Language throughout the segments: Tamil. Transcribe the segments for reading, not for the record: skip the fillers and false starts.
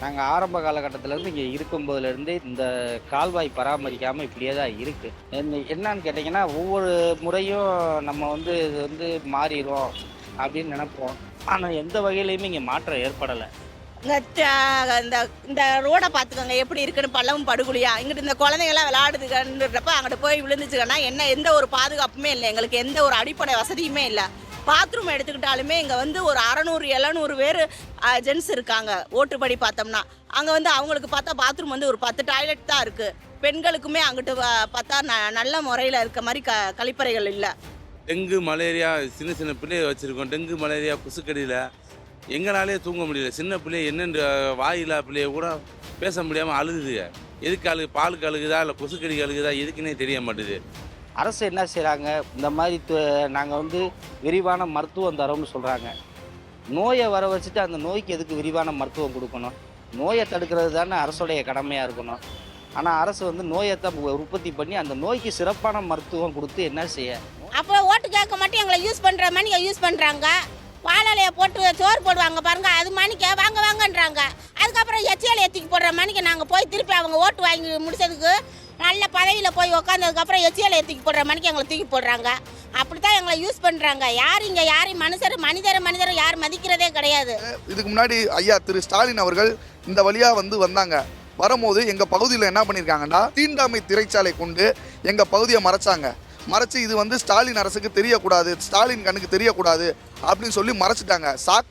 நாங்கள் ஆரம்ப காலகட்டத்திலேருந்து இங்கே இருக்கும்போதுலேருந்து இந்த கால்வாய் பராமரிக்காமல் இப்படியே தான் இருக்குது. என்னன்னு கேட்டிங்கன்னா, ஒவ்வொரு முறையும் நம்ம இது மாறிடும் அப்படின்னு நினைப்போம். ஆனால் எந்த வகையிலையுமே இங்கே மாற்றம் ஏற்படலை. இந்த இந்த இந்த ரோடை பார்த்துக்கோங்க எப்படி இருக்குன்னு, பள்ளமும் படுகுழியா. இங்கிட்டு இந்த குழந்தைங்களாம் விளையாடுதுன்றப்ப அங்கிட்டு போய் விழுந்துச்சுங்கன்னா எந்த ஒரு பாதுகாப்புமே இல்லை, எங்களுக்கு எந்த ஒரு அடிப்படை வசதியுமே இல்லை. பாத்ரூம் எடுத்துக்கிட்டாலுமே இங்கே ஒரு 600 700 பேர் ஜென்ஸ் இருக்காங்க. ஓட்டுப்படி பார்த்தோம்னா அங்கே அவங்களுக்கு பார்த்தா பாத்ரூம் ஒரு 10 டாய்லெட் தான் இருக்குது. பெண்களுக்குமே அங்கிட்டு பார்த்தா நல்ல முறையில் இருக்க மாதிரி கழிப்பறைகள் இல்லை. டெங்கு மலேரியா சின்ன சின்ன பிள்ளைய வச்சுருக்கோம். டெங்கு மலேரியா கொசுக்கடியில் எங்களாலே தூங்க முடியல. சின்ன பிள்ளைய என்னென்று வாயிலா பிள்ளைய கூட பேச முடியாமல் அழுகுதுங்க. எதுக்கு பாலுக்கு அழுகுதா இல்லை கொசுக்கடிக்கு அழுகுதா எதுக்குன்னே தெரிய மாட்டுது. அரசு என்ன செய்கிறாங்க, இந்த மாதிரி நாங்கள் விரிவான மருத்துவம் தரோம்னு சொல்கிறாங்க. நோயை வர வச்சுட்டு அந்த நோய்க்கு எதுக்கு விரிவான மருத்துவம் கொடுக்கணும்? நோயை தடுக்கிறது தானே அரசுடைய கடமையாக இருக்கணும். ஆனால் அரசு நோயை தான் உற்பத்தி பண்ணி அந்த நோய்க்கு சிறப்பான மருத்துவம் கொடுத்து என்ன செய்ய? அப்போ ஓட்டு கேட்க மட்டும் எங்களை யூஸ் பண்ணுற மாதிரி யூஸ் பண்ணுறாங்க. வாழலையை போட்டு சோறு போடுவாங்க பாருங்க, அது மணிக்கு வாங்க வாங்கன்றாங்க. அதுக்கப்புறம் எச்சியலை ஏற்றிக்கு போடுற மணிக்கு நாங்கள் போய் திருப்பி அவங்க ஓட்டு வாங்கி முடிச்சதுக்கு நல்ல பதவியில் போய் உட்காந்ததுக்கப்புறம் எச்சியலை ஏற்றிக்கு போடுற மணிக்கு எங்களை தூக்கி போடுறாங்க. அப்படி தான் எங்களை யூஸ் பண்ணுறாங்க. யார் இங்கே யாரையும் மனிதரை யார் மதிக்கிறதே கிடையாது. இதுக்கு முன்னாடி ஐயா திரு ஸ்டாலின் அவர்கள் இந்த வழியாக வந்தாங்க. வரும்போது எங்கள் பகுதியில் என்ன பண்ணியிருக்காங்கன்னா, தீண்டாமை திரைச்சாலை கொண்டு எங்கள் பகுதியை மறைச்சு இது ஸ்டாலின் அரசுக்கு தெரியக்கூடாது, ஸ்டாலின் கண்ணுக்கு தெரியக்கூடாது அப்படின்னு சொல்லி மறைச்சிட்டாங்க.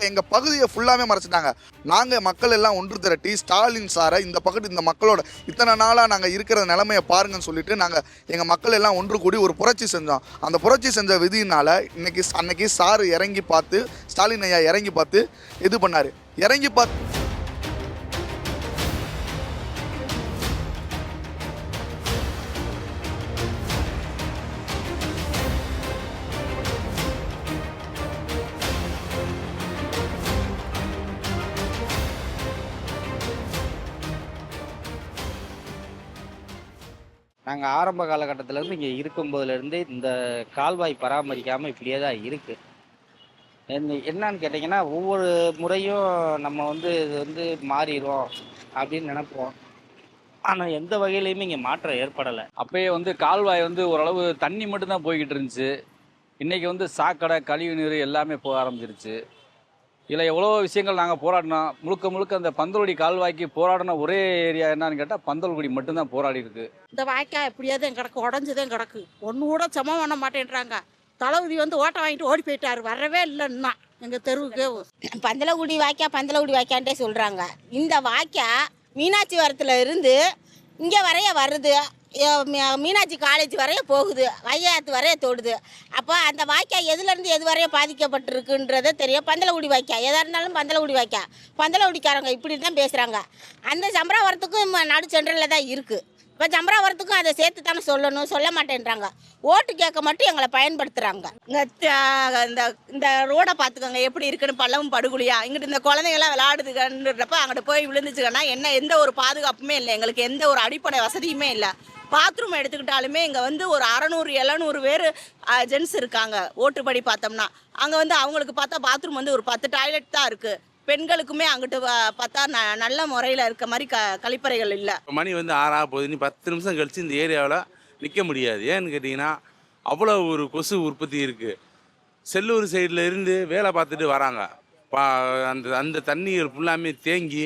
எங்கள் பகுதியை ஃபுல்லாமே மறைச்சிட்டாங்க. நாங்கள் மக்கள் எல்லாம் ஒன்று திரட்டி ஸ்டாலின் சாரை இந்த மக்களோட இத்தனை நாளாக நாங்கள் இருக்கிற நிலைமையை பாருங்கன்னு சொல்லிட்டு நாங்கள் எங்கள் மக்கள் எல்லாம் ஒன்று கூடி ஒரு புரட்சி செஞ்சோம். அந்த புரட்சி செஞ்ச விதியினால் அன்னைக்கு சாரு இறங்கி பார்த்து, ஸ்டாலின் ஐயா இறங்கி பார்த்து இது பண்ணார். இறங்கி பார்த்து நாங்கள் ஆரம்ப காலகட்டத்திலேருந்து இங்கே இருக்கும்போதுலேருந்து இந்த கால்வாய் பராமரிக்காமல் இப்படியே தான் இருக்குது. என்னன்னு கேட்டிங்கன்னா, ஒவ்வொரு முறையும் நம்ம இது மாறிடும் அப்படின்னு நினைப்போம். ஆனால் எந்த வகையிலையுமே இங்கே மாற்றம் ஏற்படலை. அப்பயே கால்வாய் ஓரளவு தண்ணி மட்டும்தான் போய்கிட்டு இருந்துச்சு. இன்றைக்கி சாக்கடை கழிவு நீர் எல்லாமே போக ஆரம்பிச்சிருச்சு. இதில் எவ்வளோ விஷயங்கள் நாங்கள் போராடினோம். முழுக்க அந்த பந்தல்குடி கால்வாய்க்கு போராடின ஒரே ஏரியா என்னன்னு கேட்டால் பந்தல்குடி மட்டும்தான் போராடி இருக்கு. இந்த வாய்க்கால் எப்படியாவது கிடக்கு, உடஞ்சுதான் கிடக்கு. ஒன்று கூட சமம் பண்ண மாட்டேன்றாங்க. தளபதி ஓட்டை வாங்கிட்டு ஓடி போயிட்டாரு, வரவே இல்லைன்னா எங்கள் தெருவுக்கு. பந்தலகுடி வாய்க்கான்ட்டே சொல்கிறாங்க. இந்த வாய்க்கால் மீனாட்சி வரத்தில் இருந்து இங்கே வரைய வருது, மீனாட்சி காலேஜ் வரைய போகுது, வையாத்து வரைய தோடுது. அப்போ அந்த வாய்க்கால் எதுலேருந்து எது வரைய பாதிக்கப்பட்டிருக்குன்றதே தெரியும். பந்தலகுடி வாய்க்கால் எதாக இருந்தாலும் பந்தலகுடிக்காரங்க இப்படி தான் பேசுகிறாங்க. அந்த சம்பராவரத்துக்கும் நடு சென்ட்ரலில் தான் இருக்குது. இப்போ சம்பராவரத்துக்கும் அதை சேர்த்து தானே சொல்லணும், சொல்ல மாட்டேன்றாங்க. ஓட்டு கேட்க மட்டும் எங்களை பயன்படுத்துகிறாங்க. இந்த ரோடை பார்த்துக்கோங்க எப்படி இருக்குன்னு, பள்ளமும் படுகுழியா. இங்கிட்டு இந்த குழந்தைங்களாம் விளையாடுதுன்றப்ப அங்கிட்டு போய் விழுந்துச்சுங்கன்னா எந்த ஒரு பாதுகாப்புமே இல்லை, எங்களுக்கு எந்த ஒரு அடிப்படை வசதியுமே இல்லை. பாத்ரூம் எடுத்துக்கிட்டாலுமே இங்கே ஒரு 600 700 பேர் ஜென்ஸ் இருக்காங்க. ஓட்டுப்படி பார்த்தோம்னா அங்கே அவங்களுக்கு பார்த்தா பாத்ரூம் ஒரு 10 டாய்லெட் தான் இருக்குது. பெண்களுக்குமே அங்கிட்டு பார்த்தா நல்ல முறையில் இருக்க மாதிரி கழிப்பறைகள் இல்லை. மணி 6 போகுது, நீ 10 நிமிஷம் கழித்து இந்த ஏரியாவில் நிற்க முடியாது. ஏன்னு கேட்டிங்கன்னா அவ்வளோ ஒரு கொசு உற்பத்தி இருக்குது. செல்லூர் சைடில் இருந்து வேலை பார்த்துட்டு வராங்க. அந்த தண்ணிகள் ஃபுல்லாமே தேங்கி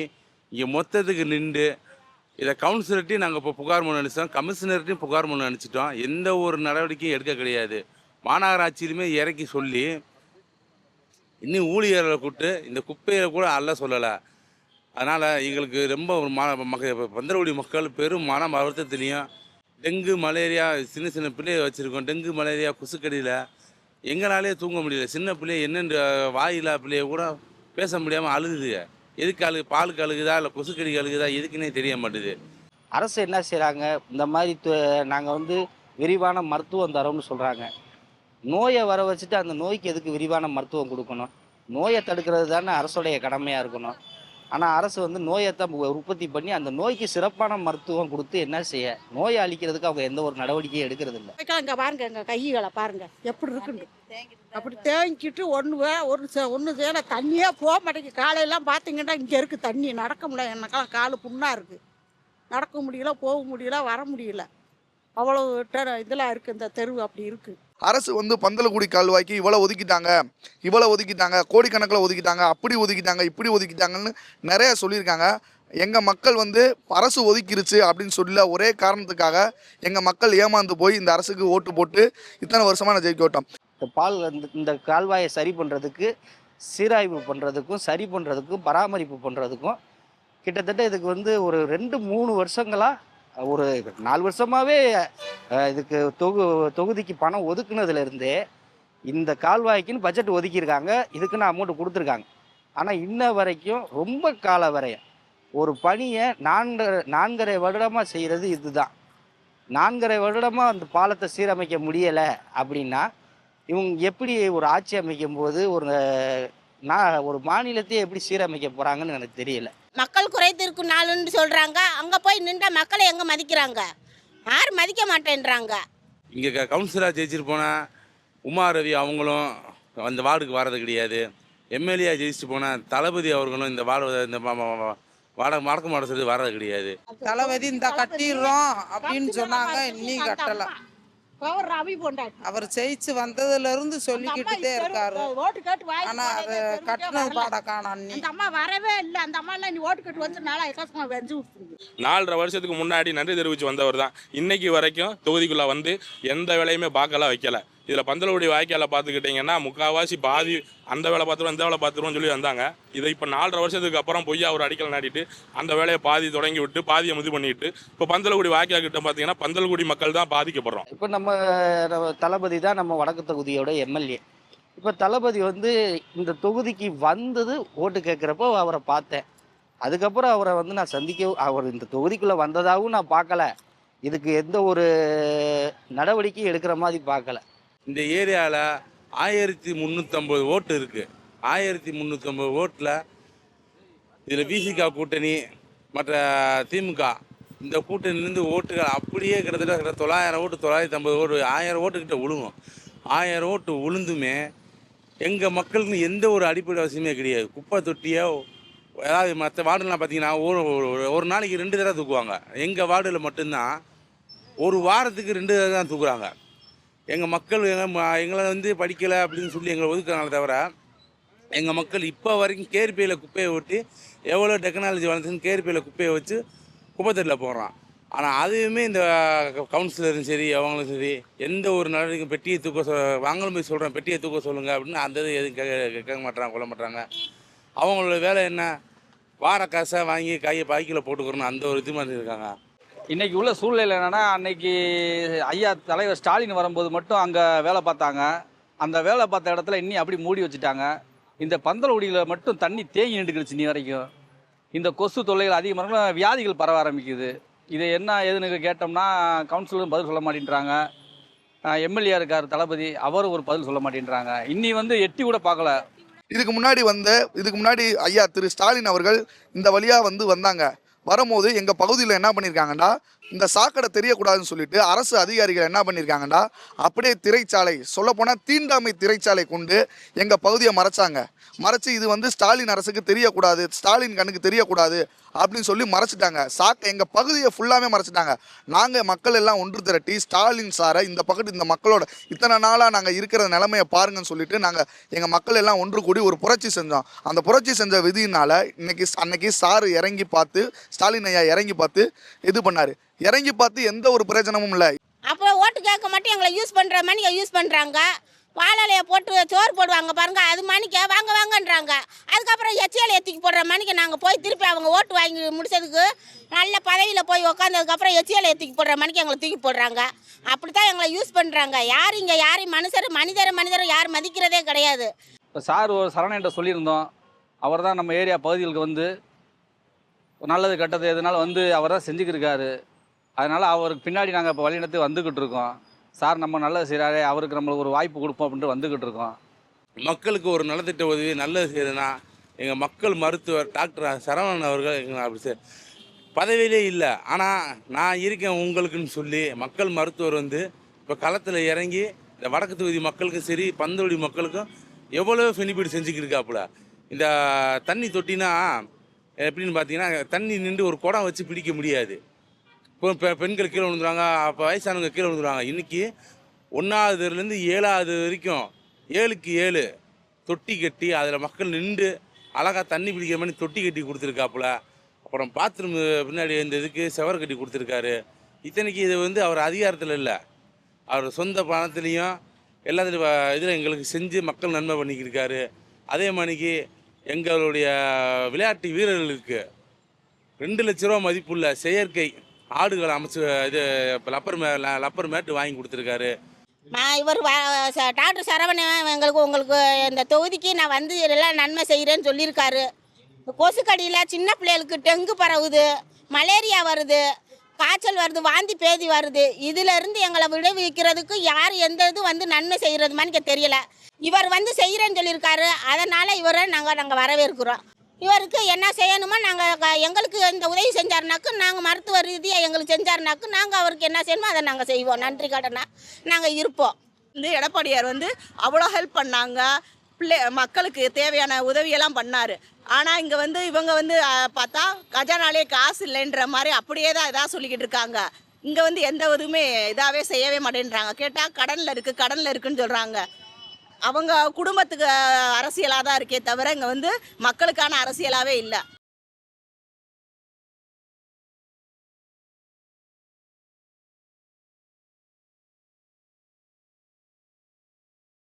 இங்கே மொத்தத்துக்கு நின்று இதை கவுன்சிலர்ட்டையும் நாங்கள் இப்போ புகார் மனு அனுப்பிச்சிட்டோம், கமிஷனர்ட்டையும் புகார் மனு அனுப்பிச்சிட்டோம். எந்த ஒரு நடவடிக்கையும் எடுக்க கிடையாது. மாநகராட்சியிலுமே இறக்கி சொல்லி இன்னும் ஊழியர்களை கூப்பிட்டு இந்த குப்பையை கூட அல்ல சொல்லலை. அதனால் எங்களுக்கு ரொம்ப பந்தலகுடி மக்கள் பெரும் மன வருத்தத்துலேயும், டெங்கு மலேரியா சின்ன சின்ன பிள்ளைய வச்சுருக்கோம். டெங்கு மலேரியா கொசுக்கடியில் எங்களாலே தூங்க முடியல. சின்ன பிள்ளைய என்னென்று வாயிலா பிள்ளைய கூட பேச முடியாமல் அழுகுதுங்க. எதுக்கு பாலுக்கு அழுகுதா இல்லை கொசுக்கடிக்கு அழுகுதா எதுக்குன்னே தெரிய மாட்டுது. அரசு என்ன செய்கிறாங்க, இந்த மாதிரி நாங்கள் விரிவான மருத்துவம் தரோம்னு சொல்கிறாங்க. நோயை வர வச்சுட்டு அந்த நோய்க்கு எதுக்கு விரிவான மருத்துவம் கொடுக்கணும்? நோயை தடுக்கிறது தானே அரசுடைய கடமையாக இருக்கணும். ஆனால் அரசு வந்து நோயைத்தான் உற்பத்தி பண்ணி அந்த நோய்க்கு சிறப்பான மருத்துவம் கொடுத்து என்ன செய்ய, நோயை அழிக்கிறதுக்கு அவங்க எந்த ஒரு நடவடிக்கையும் எடுக்கிறது இல்லை. இங்கே பாருங்க, எங்கள் கைகளை பாருங்க எப்படி இருக்குன்னு. அப்படி தேங்கிட்டு ஒன்று சேர தண்ணியே போக மாட்டேங்குது. காலையெல்லாம் பார்த்தீங்கன்னா இங்கே இருக்குது தண்ணி, நடக்க முடியல. எனக்கெல்லாம் காலு புண்ணாக இருக்குது, நடக்க முடியல, போக முடியல, வர முடியல. அவ்வளோ இதெல்லாம் இருக்குது, இந்த தெருவு அப்படி இருக்குது. அரசு வந்து பந்தலகுடி கால்வாய்க்கு இவ்வளோ ஒதுக்கிட்டாங்க, கோடிக்கணக்கில் ஒதுக்கிட்டாங்க, அப்படி ஒதுக்கிட்டாங்க, இப்படி ஒதுக்கிட்டாங்கன்னு நிறைய சொல்லியிருக்காங்க. எங்கள் மக்கள் வந்து அரசு ஒதுக்கிருச்சு அப்படின்னு சொல்ல ஒரே காரணத்துக்காக எங்கள் மக்கள் ஏமாந்து போய் இந்த அரசுக்கு ஓட்டு போட்டு இத்தனை வருஷமாக நான் ஜெயிக்க விட்டோம். இந்த கால்வாயை சரி பண்ணுறதுக்கு, சீராய்வு பண்ணுறதுக்கும், சரி பண்ணுறதுக்கும், பராமரிப்பு பண்ணுறதுக்கும் கிட்டத்தட்ட இதுக்கு வந்து ஒரு 2-3 வருஷங்களாக, ஒரு 4 வருஷமாகவே இதுக்கு தொகுதிக்கு பணம் ஒதுக்குனதுலேருந்தே இந்த கால்வாய்க்குன்னு பட்ஜெட் ஒதுக்கியிருக்காங்க, இதுக்குன்னு அமௌண்ட் கொடுத்துருக்காங்க. ஆனால் இன்ன வரைக்கும் ரொம்ப கால வரையும் ஒரு பணியை 4.5 வருடமாக செய்கிறது இதுதான். 4.5 வருடமாக அந்த பாலத்தை சீரமைக்க முடியலை அப்படின்னா இவங்க எப்படி ஒரு ஆட்சி அமைக்கும் போது ஒரு மாநிலத்தையே எப்படி சீரமைக்க போகிறாங்கன்னு எனக்கு தெரியல. மக்கள் குறைத்திருக்கும் நாளுன்னு சொல்கிறாங்க, அங்கே போய் நின்ற மக்களை எங்கே மதிக்கிறாங்க? யாரும் மதிக்க மாட்டேன்றாங்க. இங்கே கவுன்சிலராக ஜெயிச்சிட்டு போனால் உமா ரவி அவங்களும் அந்த வார்டுக்கு வர்றது கிடையாது. எம்எல்ஏ ஜெயிச்சுட்டு போனால் தளபதி அவர்களும் இந்த வடக்கு மாட சொல்லி வர்றது கிடையாது. தளபதி இந்த கட்டிடுறோம் அப்படின்னு சொன்னாங்க, இன்னும் கட்டலை. அவர் ஜெயிச்சு வந்ததுல இருந்து சொல்லிக்கிட்டே இருக்காரு. ஆனா அது கட்டினது பாட காணோம். அந்த அம்மா வரவே இல்லை. அந்த அம்மா எல்லாம் நீ ஓட்டு கட்டு வந்து 4.5 வருஷத்துக்கு முன்னாடி நன்றி தெரிவித்து வந்தவர் தான். இன்னைக்கு வரைக்கும் தொகுதிக்குள்ள வந்து எந்த வேலையுமே பார்க்கல வைக்கல. இதில் பந்தலகுடி வாய்க்காலை பார்த்துக்கிட்டிங்கன்னா முக்கால்வாசி பாதி அந்த வேலை பார்த்துருவோம் இந்த வேலை பார்த்துருவோம்னு சொல்லி வந்தாங்க. இதை இப்போ 4.5 வருஷத்துக்கு அப்புறம் பொய்யா ஒரு அடிக்கல் நாட்டிட்டு அந்த வேலையை பாதி தொடங்கி விட்டு பாதியை இது பண்ணிட்டு இப்போ பந்தலகுடி வாய்க்கால் கிட்ட பார்த்தீங்கன்னா பந்தலகுடி மக்கள் தான் பாதிக்கப்படுறோம். இப்போ நம்ம தளபதி தான் நம்ம வடக்கு தொகுதியோட எம்எல்ஏ. இப்போ தளபதி வந்து இந்த தொகுதிக்கு வந்தது ஓட்டு கேட்குறப்போ அவரை பார்த்தேன். அதுக்கப்புறம் அவரை வந்து நான் அவர் இந்த தொகுதிக்குள்ளே வந்ததாகவும் நான் பார்க்கல, இதுக்கு எந்த ஒரு நடவடிக்கையும் எடுக்கிற மாதிரி பார்க்கல. இந்த ஏரியாவில் 1350 ஓட்டு இருக்குது. 1350 ஓட்டில் இதில் விசிகா கூட்டணி மற்ற திமுக இந்த கூட்டணிலேருந்து ஓட்டுகள் அப்படியே கிட்டத்தட்ட 900 ஓட்டு 950 ஓட்டு 1000 ஓட்டுக்கிட்ட விழுங்கும். 1000 ஓட்டு விழுந்துமே எங்கள் மக்களுக்கு எந்த ஒரு அடிப்படை அவசியமே கிடையாது. குப்பை தொட்டியோ ஏதாவது மற்ற வார்டுலாம் பார்த்தீங்கன்னா ஒரு நாளைக்கு 2 தடவை தூக்குவாங்க. எங்கள் வார்டில் மட்டும்தான் ஒரு வாரத்துக்கு 2 தடவை தான் தூக்குறாங்க. எங்கள் மக்கள் எங்களை வந்து படிக்கலை அப்படின்னு சொல்லி எங்களை ஒதுக்குறாங்களே தவிர எங்கள் மக்கள் இப்போ வரைக்கும் கேரிப்பையில் குப்பையை ஓட்டி எவ்வளோ டெக்னாலஜி வளர்ந்துன்னு கேரிப்பையில் குப்பையை வச்சு குப்பைத்தட்டில் போடுறான். ஆனால் அதுவுமே இந்த கவுன்சிலரும் சரி அவங்களும் சரி எந்த ஒரு நடவடிக்கை பெட்டியை வாங்கலும் போய் சொல்கிறேன் பெட்டியை தூக்க சொல்லுங்கள் அப்படின்னு அந்த இது எதுவும் கேட்க மாட்டாங்க, கொள்ள மாட்டாங்க. அவங்களோட வேலை என்ன, வார காசை வாங்கி கையை பாய்க்கில் போட்டுக்கிறோன்னு அந்த ஒரு இது மாதிரி இருக்காங்க. இன்றைக்கி உள்ள சூழ்நிலை என்னென்னா, அன்னைக்கு ஐயா தலைவர் ஸ்டாலின் வரும்போது மட்டும் அங்கே வேலை பார்த்தாங்க. அந்த வேலை பார்த்த இடத்துல இன்னும் அப்படி மூடி வச்சுட்டாங்க. இந்த பந்தலகுடியில் மட்டும் தண்ணி தேங்கி நின்றுக்கிடுச்சு. இன்னி வரைக்கும் இந்த கொசு தொல்லைகள் அதிகமாக வியாதிகள் பரவ ஆரம்பிக்குது. இதை என்ன ஏதுன்னு கேட்டோம்னா கவுன்சிலரும் பதில் சொல்ல மாட்டேன்றாங்க. எம்எல்ஏ இருக்கார் தளபதி, அவரும் ஒரு பதில் சொல்ல மாட்டேன்றாங்க. இன்னி வந்து எட்டி கூட பார்க்கல. இதுக்கு முன்னாடி ஐயா திரு ஸ்டாலின் அவர்கள் இந்த வழியாக வந்தாங்க. வரும்போது எங்கள் பகுதியில் என்ன பண்ணியிருக்காங்கடா, இந்த சாக்கடை தெரியக்கூடாதுன்னு சொல்லிட்டு அரசு அதிகாரிகள் என்ன பண்ணியிருக்காங்கடா, அப்படியே திரைச்சாலை, சொல்லப்போனால் தீண்டாமை திரைச்சாலை கொண்டு எங்கள் பகுதியை மறைச்சு இது வந்து ஸ்டாலின் அரசுக்கு தெரியக்கூடாது, ஸ்டாலின் கண்ணுக்கு தெரியக்கூடாது அப்படின்னு சொல்லி மறைச்சிட்டாங்க. எங்கள் பகுதியை ஃபுல்லாமே மறைச்சிட்டாங்க. நாங்கள் மக்கள் எல்லாம் ஒன்று திரட்டி ஸ்டாலின் சாரை இந்த மக்களோட இத்தனை நாளாக நாங்கள் இருக்கிற நிலைமையை பாருங்கன்னு சொல்லிட்டு நாங்கள் எங்கள் மக்கள் எல்லாம் ஒன்று கூடி ஒரு புரட்சி செஞ்சோம். அந்த புரட்சி செஞ்ச விதியினால் அன்னைக்கு சார் இறங்கி பார்த்து, ஸ்டாலின் ஐயா இறங்கி பார்த்து இது பண்ணார். இறங்கி பார்த்து எந்த ஒரு பிரயோஜனமும் இல்லை. அப்போ ஓட்டு கேட்க மட்டும் எங்களை யூஸ் பண்ணுற மணிக்கு யூஸ் பண்ணுறாங்க. வாழலையை போட்டு சோறு போடுவாங்க பாருங்க, அது மணிக்கு வாங்கன்றாங்க. அதுக்கப்புறம் எச்சியலை தூக்கி போடுற மணிக்கு நாங்கள் போய் திருப்பி அவங்க ஓட்டு வாங்கி முடிச்சதுக்கு நல்ல பதவியில் போய் உட்காந்ததுக்கப்புறம் எச்சியலை தூக்கி போடுற மணிக்கு எங்களை தூக்கி போடுறாங்க. அப்படி தான் எங்களை யூஸ் பண்ணுறாங்க. யாரும் இங்கே யாரையும் மனிதரை யாரும் மதிக்கிறதே கிடையாது. இப்போ சார் ஒரு சரவணன்ட்ட சொல்லியிருந்தோம். அவர் தான் நம்ம ஏரியா பகுதிகளுக்கு வந்து நல்லது கெட்டது எதுனாலும் வந்து அவர் தான் செஞ்சுக்கிருக்காரு. அதனால் அவருக்கு பின்னாடி நாங்கள் இப்போ வழிநடத்தி வந்துக்கிட்டு இருக்கோம். சார் நம்ம நல்லது செய்கிறாரே, அவருக்கு நம்மளுக்கு ஒரு வாய்ப்பு கொடுப்போம் அப்படின்ட்டு வந்துக்கிட்டு இருக்கோம். மக்களுக்கு ஒரு நலத்திட்ட உதவி நல்லது செய்யுதுன்னா எங்கள் மக்கள் மருத்துவர் டாக்டர் சரவணன் அவர்கள் அப்படி பதவியிலே இல்லை. ஆனால் நான் இருக்கேன் உங்களுக்குன்னு சொல்லி மக்கள் மருத்துவர் வந்து இப்போ களத்தில் இறங்கி இந்த வடக்கு தொகுதி மக்களுக்கும் சரி பந்தவெளி மக்களுக்கும் எவ்வளோ பெனிஃபிட் செஞ்சுக்கிருக்காப்புல. இந்த தண்ணி தொட்டினா எப்படின்னு பார்த்தீங்கன்னா தண்ணி நின்று ஒரு குடம் வச்சு பிடிக்க முடியாது. இப்போ பெண்கள் கீழே விழுந்துருவாங்க, அப்போ வயசானவங்க கீழே விழுந்துருவாங்க. இன்றைக்கி 1ஆவதுலேருந்து 7ஆவது வரைக்கும் 7க்கு 7 தொட்டி கட்டி அதில் மக்கள் நின்று அழகாக தண்ணி பிடிக்கிற மாதிரி தொட்டி கட்டி கொடுத்துருக்காப்புல. அப்புறம் பாத்ரூம் பின்னாடி இந்த இதுக்கு செவர் கட்டி கொடுத்துருக்காரு. இத்தனைக்கு இது வந்து அவர் அதிகாரத்தில் இல்லை, அவர் சொந்த பணத்துலேயும் எல்லாத்துலையும் இதில் எங்களுக்கு செஞ்சு மக்கள் நன்மை பண்ணிக்கிருக்காரு. அதே மாதிரிக்கு எங்களுடைய விளையாட்டு வீரர்களுக்கு 2 லட்ச ரூபா மதிப்புள்ள செயற்கை ஆடுகள் அமைச்சு இது லப்பர் மேட்டு வாங்கி கொடுத்துருக்காரு. இவர் டாக்டர் சரவணன் உங்களுக்கு இந்த தொகுதிக்கு நான் வந்து எல்லாம் நன்மை செய்கிறேன்னு சொல்லியிருக்காரு. கொசுக்கடியில் சின்ன பிள்ளைகளுக்கு டெங்கு பரவுது, மலேரியா வருது, காய்ச்சல் வருது, வாந்தி பேதி வருது. இதிலிருந்து எங்களை விடுவிக்கிறதுக்கு யார் எந்த இது வந்து நன்மை செய்கிறது மாதிரி தெரியல. இவர் வந்து செய்கிறேன்னு சொல்லியிருக்காரு. அதனால் இவரை நாங்கள் வரவேற்கிறோம். இவருக்கு என்ன செய்யணுமோ நாங்கள் எங்களுக்கு இந்த உதவி செஞ்சாருனாக்கு நாங்கள் மருத்துவ ரீதியாக எங்களுக்கு செஞ்சாருனாக்கு நாங்கள் அவருக்கு என்ன செய்யணுமோ அதை நாங்கள் செய்வோம். நன்றி கடனாக நாங்கள் இருப்போம். வந்து எடப்பாடியார் வந்து அவ்வளோ ஹெல்ப் பண்ணாங்க, மக்களுக்கு தேவையான உதவியெல்லாம் பண்ணார். ஆனால் இங்கே வந்து இவங்க வந்து பார்த்தா கஜானாலே காசு இல்லைன்ற மாதிரி அப்படியே தான் இதாக சொல்லிக்கிட்டு இருக்காங்க. இங்கே வந்து எந்த இதுவுமே இதாகவே செய்யவே மாட்டேன்றாங்க. கேட்டால் கடனில் இருக்குன்னு சொல்கிறாங்க. அவங்க குடும்பத்துக்கு அரசியலாக தான் இருக்கே தவிர இங்கே வந்து மக்களுக்கான அரசியலாகவே இல்லை.